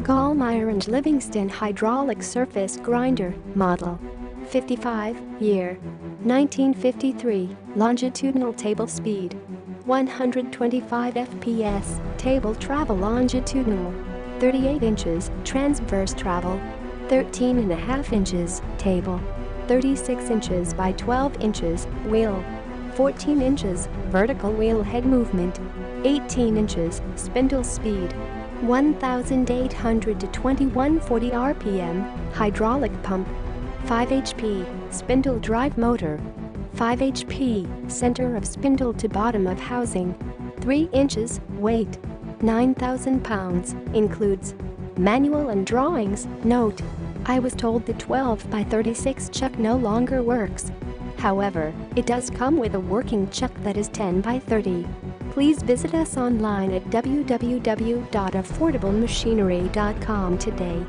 Gallmeyer and Livingston hydraulic surface grinder, model 55, year 1953, longitudinal table speed 125 fps, table travel longitudinal 38 inches, transverse travel 13.5 inches, table 36 inches by 12 inches, wheel 14 inches, vertical wheel head movement 18 inches, spindle speed 1,800 to 2140 rpm, hydraulic pump 5 HP, spindle drive motor 5 HP, center of spindle to bottom of housing 3 inches, weight 9,000 pounds, includes manual and drawings. Note: I was told the 12 by 36 chuck no longer works. However, it does come with a working chuck that is 10 by 30. Please visit us online at www.affordablemmachinery.com today.